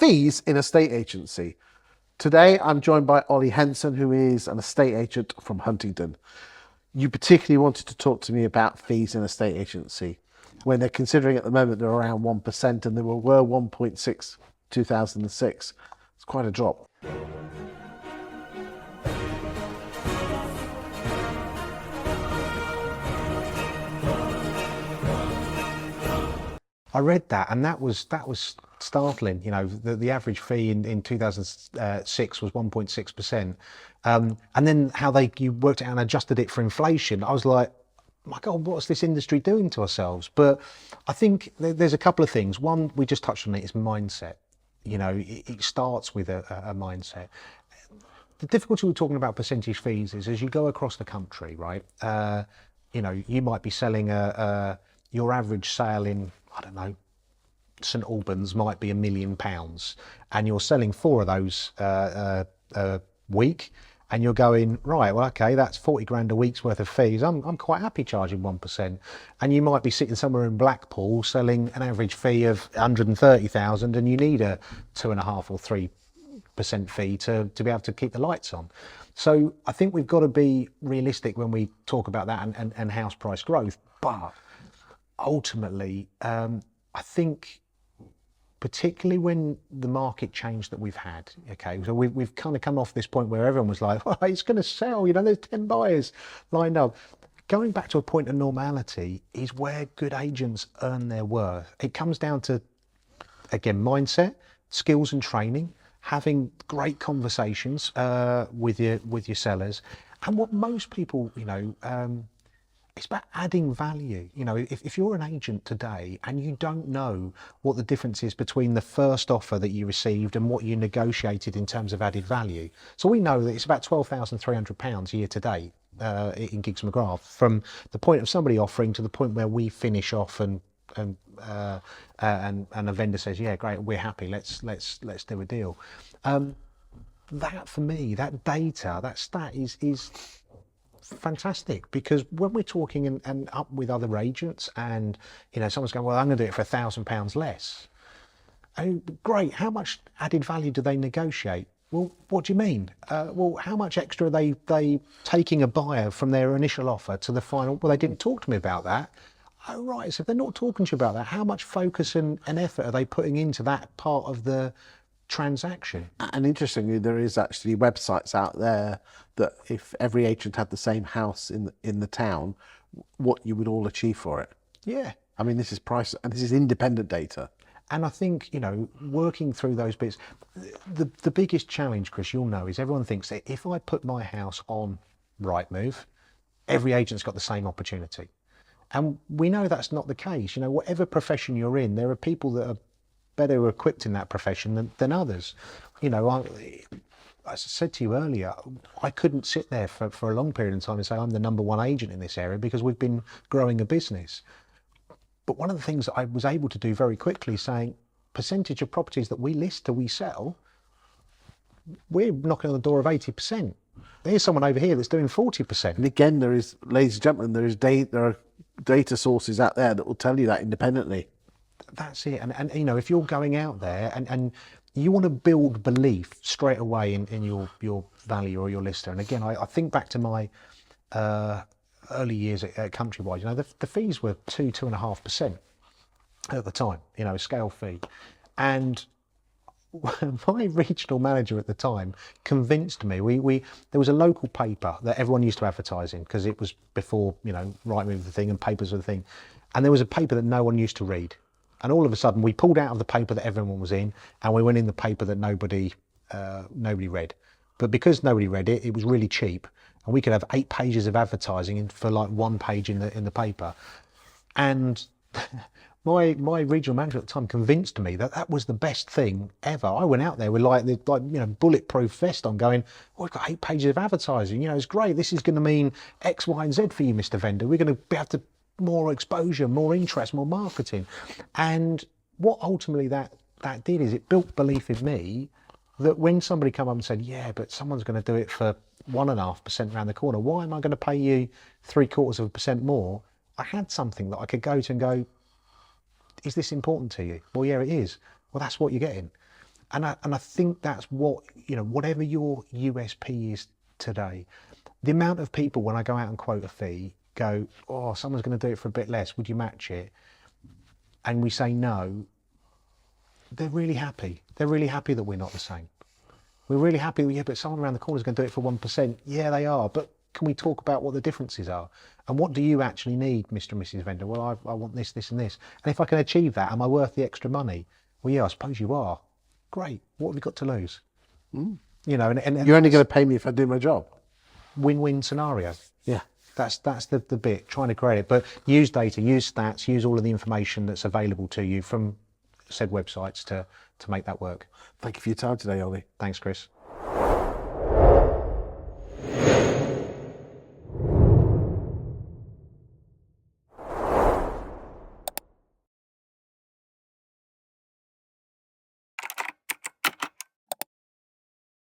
Fees in estate agency. Today, I'm joined by Ollie Henson, who is an estate agent from Huntingdon. You particularly wanted to talk to me about fees in estate agency, when they're considering at the moment they're around 1% and they were 1.6 2006. It's quite a drop. I read that, and that was startling. You know, the average fee in 2006 was 1.6%, and then how you worked it out and adjusted it for inflation. I was like, my God, what's this industry doing to ourselves? But I think there's a couple of things. One, we just touched on it, is mindset. You know, it starts with a mindset. The difficulty with talking about percentage fees is as you go across the country, right? You know, you might be selling your average sale in, I don't know, St Albans might be £1 million, and you're selling 4 of those a week, and you're going, right, well, okay, that's 40 grand a week's worth of fees. I'm quite happy charging 1%. And you might be sitting somewhere in Blackpool selling an average fee of 130,000, and you need a 2.5 or 3% fee to be able to keep the lights on. So I think we've got to be realistic when we talk about that and house price growth. But ultimately, I think particularly when the market change that we've had, okay, so we've kind of come off this point where everyone was like, oh, it's going to sell, you know, there's 10 buyers lined up. Going back to a point of normality is where good agents earn their worth. It comes down to, again, mindset, skills and training, having great conversations with your sellers, and what most people, you know, it's about adding value. You know, if you're an agent today and you don't know what the difference is between the first offer that you received and what you negotiated in terms of added value. So we know that it's about £12,300 year to date in Giggs McGrath, from the point of somebody offering to the point where we finish off and a vendor says, yeah, great, we're happy, let's do a deal. That for me, that data, that stat is fantastic, because when we're talking and up with other agents and, you know, someone's going, well, I'm going to do it for £1,000 less. Oh, great. How much added value do they negotiate? Well, what do you mean? Well, how much extra are they taking a buyer from their initial offer to the final? Well, they didn't talk to me about that. Oh, right. So if they're not talking to you about that, how much focus and effort are they putting into that part of the transaction? And interestingly, there is actually websites out there that if every agent had the same house in the town, what you would all achieve for it. Yeah. I mean, this is price, and this is independent data. And I think, you know, working through those bits, the biggest challenge, Chris, you'll know, is everyone thinks that if I put my house on Rightmove, every agent's got the same opportunity. And we know that's not the case. You know, whatever profession you're in, there are people that are better equipped in that profession than others. You know, as I said to you earlier, I couldn't sit there for a long period of time and say I'm the #1 agent in this area, because we've been growing a business. But one of the things that I was able to do very quickly, saying percentage of properties that we list to we sell, we're knocking on the door of 80%. There's someone over here that's doing 40%. And again, there is, ladies and gentlemen, there are data sources out there that will tell you that independently. That's it. And you know, if you're going out there and you want to build belief straight away in your value or your lister. And again, I think back to my early years at Countrywide, you know, the fees were 2.5% at the time, you know, scale fee. And my regional manager at the time convinced me, there was a local paper that everyone used to advertise in, because it was before, you know, Rightmove the thing and papers were the thing. And there was a paper that no one used to read. And all of a sudden we pulled out of the paper that everyone was in, and we went in the paper that nobody read. But because nobody read it, it was really cheap. And we could have 8 pages of advertising for like 1 page in the paper. And my regional manager at the time convinced me that that was the best thing ever. I went out there with like you know, bulletproof vest on, going, oh, we've got 8 pages of advertising. You know, it's great. This is going to mean X, Y, and Z for you, Mr. Vendor. We're going to be able to more exposure, more interest, more marketing. And what ultimately that did is it built belief in me that when somebody come up and said, yeah, but someone's going to do it for 1.5% around the corner, why am I going to pay you 0.75% more? I had something that I could go to and go, is this important to you? Well, yeah, it is. Well, that's what you're getting. And I think that's what, whatever your USP is today, the amount of people when I go out and quote a fee go, oh, someone's going to do it for a bit less, would you match it? And we say no, they're really happy. They're really happy that we're not the same. We're really happy, yeah, but someone around the corner is going to do it for 1%. Yeah, they are, but can we talk about what the differences are? And what do you actually need, Mr. and Mrs. Vendor? Well, I want this, this and this. And if I can achieve that, am I worth the extra money? Well, yeah, I suppose you are. Great. What have we got to lose? And You're only going to pay me if I do my job. Win-win scenario. Yeah. That's the bit, trying to create it. But use data, use stats, use all of the information that's available to you from said websites to make that work. Thank you for your time today, Ollie. Thanks, Chris.